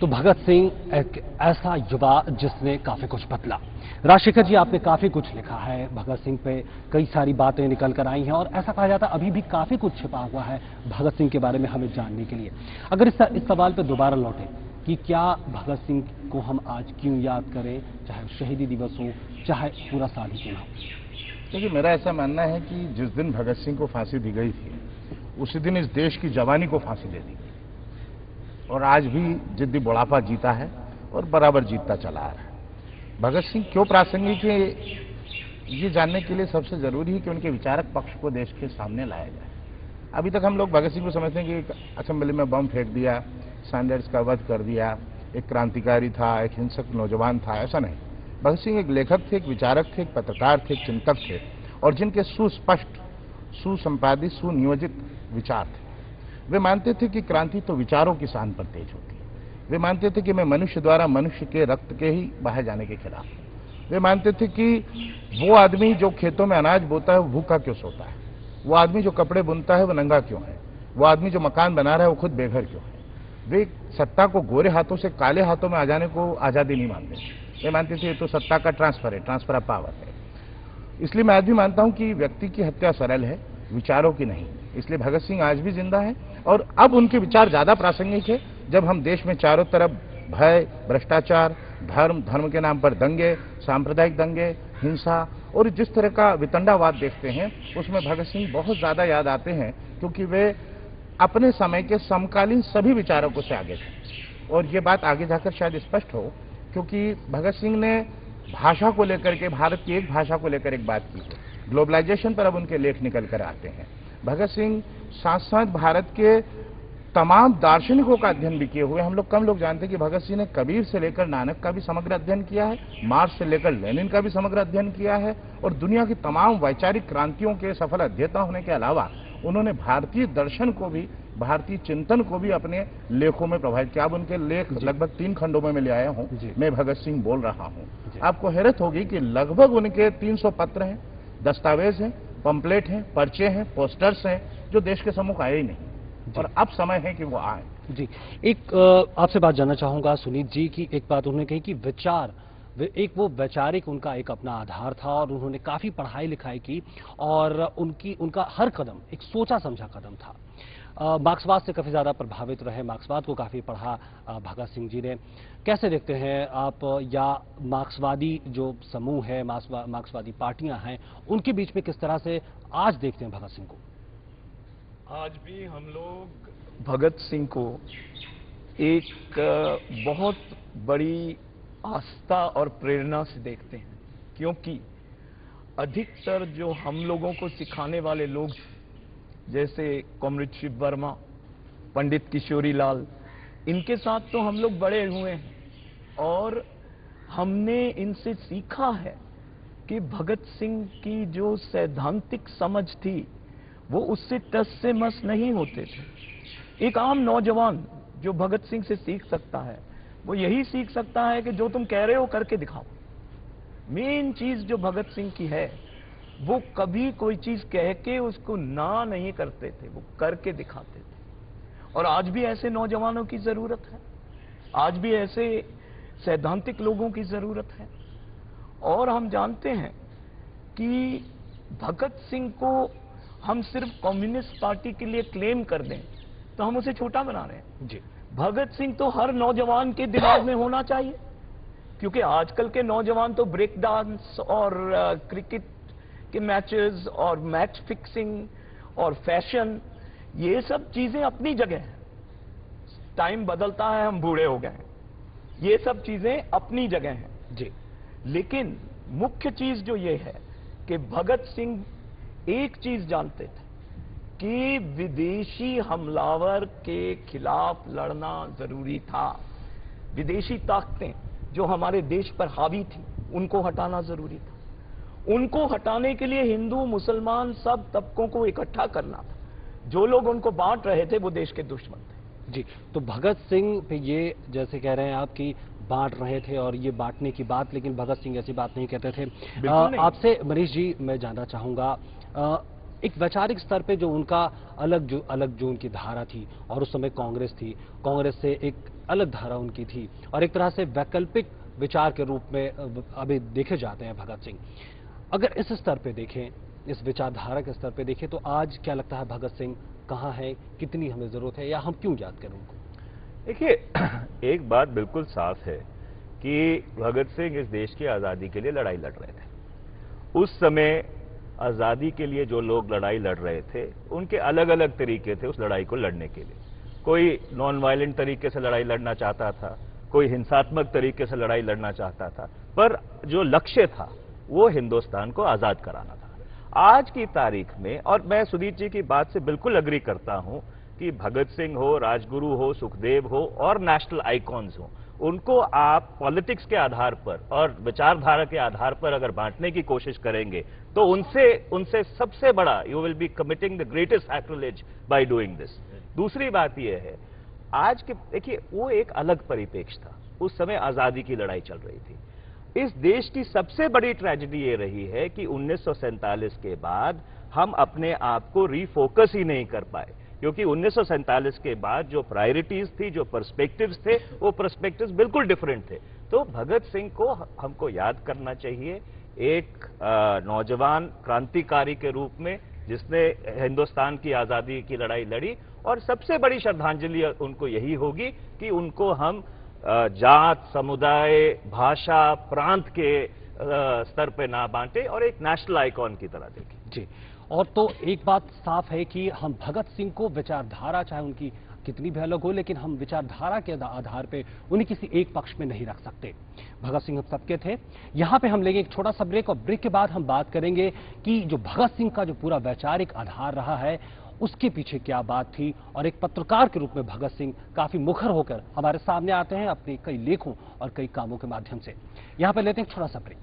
तो भगत सिंह एक ऐसा युवा जिसने काफी कुछ बदला। राजशेखर जी, आपने काफी कुछ लिखा है भगत सिंह पे, कई सारी बातें निकल कर आई हैं और ऐसा कहा जाता है अभी भी काफी कुछ छिपा हुआ है भगत सिंह के बारे में हमें जानने के लिए। अगर इस सवाल पर दोबारा लौटे कि क्या भगत सिंह को हम आज क्यों याद करें, चाहे शहीदी दिवस हो, चाहे पूरा साल ही क्यों ना हो। देखिए, मेरा ऐसा मानना है कि जिस दिन भगत सिंह को फांसी दी गई थी उसी दिन इस देश की जवानी को फांसी दे दी गई और आज भी जिद्दी बुढ़ापा जीता है और बराबर जीतता चला आ रहा है। भगत सिंह क्यों प्रासंगिक है, ये जानने के लिए सबसे जरूरी है कि उनके विचारक पक्ष को देश के सामने लाया जाए। अभी तक हम लोग भगत सिंह को समझते हैं कि असेंबली में बम फेंक दिया, सैंडर्स का वध कर दिया, एक क्रांतिकारी था, एक हिंसक नौजवान था, ऐसा नहीं। भगत सिंह एक लेखक थे, एक विचारक थे, एक पत्रकार थे, एक चिंतक थे और जिनके सुस्पष्ट, सुसंपादित, सुनियोजित विचार थे। वे मानते थे कि क्रांति तो विचारों की शान पर तेज होती है। वे मानते थे कि मैं मनुष्य द्वारा मनुष्य के रक्त के ही बहाए जाने के खिलाफ हूं। वे मानते थे कि वो आदमी जो खेतों में अनाज बोता है वो भूखा क्यों सोता है, वो आदमी जो कपड़े बुनता है वो नंगा क्यों है, वो आदमी जो मकान बना रहा है वो खुद बेघर क्यों है। वे सत्ता को गोरे हाथों से काले हाथों में आ जाने को आजादी नहीं मानते। वे मानते थे ये तो सत्ता का ट्रांसफर है, ट्रांसफर ऑफ पावर है। इसलिए मैं आज भी मानता हूं कि व्यक्ति की हत्या सरल है, विचारों की नहीं। इसलिए भगत सिंह आज भी जिंदा है और अब उनके विचार ज्यादा प्रासंगिक है जब हम देश में चारों तरफ भय, भ्रष्टाचार, धर्म के नाम पर दंगे, सांप्रदायिक दंगे, हिंसा और जिस तरह का वितंडावाद देखते हैं उसमें भगत सिंह बहुत ज्यादा याद आते हैं क्योंकि वे अपने समय के समकालीन सभी विचारकों से आगे थे। और ये बात आगे जाकर शायद स्पष्ट हो क्योंकि भगत सिंह ने भाषा को लेकर के, भारत की एक भाषा को लेकर एक बात की है। ग्लोबलाइजेशन पर अब उनके लेख निकल कर आते हैं। भगत सिंह साथ साथ भारत के तमाम दार्शनिकों का अध्ययन भी किए हुए। हम लोग कम लोग जानते हैं कि भगत सिंह ने कबीर से लेकर नानक का भी समग्र अध्ययन किया है, मार्क्स से लेकर लेनिन का भी समग्र अध्ययन किया है और दुनिया की तमाम वैचारिक क्रांतियों के सफल अध्येता होने के अलावा उन्होंने भारतीय दर्शन को भी, भारतीय चिंतन को भी अपने लेखों में प्रभावित किया। अब उनके लेख लगभग 3 खंडों में ले आया हूं, मैं भगत सिंह बोल रहा हूं। आपको हैरत होगी कि लगभग उनके 300 पत्र हैं, दस्तावेज हैं, पंपलेट हैं, पर्चे हैं, पोस्टर्स हैं जो देश के सम्मुख आए ही नहीं और अब समय है कि वो आए। जी, एक आपसे बात जानना चाहूंगा सुनीत जी की। एक बात उन्होंने कही कि विचार, एक वो वैचारिक उनका एक अपना आधार था और उन्होंने काफी पढ़ाई लिखाई की और उनका हर कदम एक सोचा समझा कदम था। मार्क्सवाद से काफी ज्यादा प्रभावित रहे, मार्क्सवाद को काफी पढ़ा भगत सिंह जी ने। कैसे देखते हैं आप, या मार्क्सवादी जो समूह है, मार्क्सवादी पार्टियां हैं, उनके बीच में किस तरह से आज देखते हैं भगत सिंह को? आज भी हम लोग भगत सिंह को एक बहुत बड़ी आस्था और प्रेरणा से देखते हैं क्योंकि अधिकतर जो हम लोगों को सिखाने वाले लोग जैसे कॉमरेड शिव वर्मा, पंडित किशोरी लाल, इनके साथ तो हम लोग बड़े हुए हैं और हमने इनसे सीखा है कि भगत सिंह की जो सैद्धांतिक समझ थी वो उससे टस से मस नहीं होते थे। एक आम नौजवान जो भगत सिंह से सीख सकता है वो यही सीख सकता है कि जो तुम कह रहे हो करके दिखाओ। मेन चीज जो भगत सिंह की है वो कभी कोई चीज कह के उसको ना नहीं करते थे, वो करके दिखाते थे। और आज भी ऐसे नौजवानों की जरूरत है, आज भी ऐसे सैद्धांतिक लोगों की जरूरत है। और हम जानते हैं कि भगत सिंह को हम सिर्फ कम्युनिस्ट पार्टी के लिए क्लेम कर दें तो हम उसे छोटा बना रहे हैं। जी, भगत सिंह तो हर नौजवान के दिमाग में होना चाहिए क्योंकि आजकल के नौजवान तो ब्रेक डांस और क्रिकेट के मैचेस और मैच फिक्सिंग और फैशन, ये सब चीजें अपनी जगह हैं। टाइम बदलता है, हम बूढ़े हो गए हैं, ये सब चीजें अपनी जगह हैं। जी, लेकिन मुख्य चीज जो ये है कि भगत सिंह एक चीज जानते थे कि विदेशी हमलावर के खिलाफ लड़ना जरूरी था। विदेशी ताकतें जो हमारे देश पर हावी थी उनको हटाना जरूरी था। उनको हटाने के लिए हिंदू, मुसलमान सब तबकों को इकट्ठा करना था। जो लोग उनको बांट रहे थे वो देश के दुश्मन थे। जी, तो भगत सिंह पे ये जैसे कह रहे हैं आप कि बांट रहे थे और ये बांटने की बात, लेकिन भगत सिंह ऐसी बात नहीं कहते थे। आपसे मनीष जी मैं जानना चाहूंगा, एक वैचारिक स्तर पे जो उनका अलग जो उनकी धारा थी और उस समय कांग्रेस थी, कांग्रेस से एक अलग धारा उनकी थी और एक तरह से वैकल्पिक विचार के रूप में अभी देखे जाते हैं भगत सिंह। अगर इस स्तर पे देखें, इस विचारधारा के स्तर पे देखें, तो आज क्या लगता है भगत सिंह कहाँ है, कितनी हमें जरूरत है, या हम क्यों याद करें उनको? देखिए, एक बात बिल्कुल साफ है कि भगत सिंह इस देश की आज़ादी के लिए लड़ाई लड़ रहे थे। उस समय आज़ादी के लिए जो लोग लड़ाई लड़ रहे थे, उनके अलग अलग तरीके थे उस लड़ाई को लड़ने के लिए। कोई नॉन वायलेंट तरीके से लड़ाई लड़ना चाहता था, कोई हिंसात्मक तरीके से लड़ाई लड़ना चाहता था, पर जो लक्ष्य था वो हिंदुस्तान को आज़ाद कराना था। आज की तारीख में, और मैं सुदीप जी की बात से बिल्कुल अग्री करता हूं कि भगत सिंह हो, राजगुरु हो, सुखदेव हो और नेशनल आइकॉन्स हो, उनको आप पॉलिटिक्स के आधार पर और विचारधारा के आधार पर अगर बांटने की कोशिश करेंगे तो उनसे सबसे बड़ा you will be committing the greatest sacrilege by doing this. दूसरी बात यह है, आज के देखिए वो एक अलग परिप्रेक्ष्य था, उस समय आजादी की लड़ाई चल रही थी। इस देश की सबसे बड़ी ट्रेजेडी ये रही है कि 1947 के बाद हम अपने आप को रीफोकस ही नहीं कर पाए, क्योंकि 1947 के बाद जो प्रायोरिटीज थी, जो पर्सपेक्टिव्स थे, वो पर्सपेक्टिव्स बिल्कुल डिफरेंट थे। तो भगत सिंह को हमको याद करना चाहिए एक नौजवान क्रांतिकारी के रूप में जिसने हिंदुस्तान की आजादी की लड़ाई लड़ी, और सबसे बड़ी श्रद्धांजलि उनको यही होगी कि उनको हम जात, समुदाय, भाषा, प्रांत के स्तर पे ना बांटे और एक नेशनल आइकॉन की तरह देखें। जी, और तो एक बात साफ है कि हम भगत सिंह को विचारधारा, चाहे उनकी कितनी भी अलग हो, लेकिन हम विचारधारा के आधार पे उन्हें किसी एक पक्ष में नहीं रख सकते। भगत सिंह हम सबके थे। यहां पे हम लेंगे एक छोटा सा ब्रेक, और ब्रेक के बाद हम बात करेंगे कि जो भगत सिंह का जो पूरा वैचारिक आधार रहा है उसके पीछे क्या बात थी, और एक पत्रकार के रूप में भगत सिंह काफी मुखर होकर हमारे सामने आते हैं अपने कई लेखों और कई कामों के माध्यम से। यहां पर लेते हैं एक छोटा सा ब्रेक।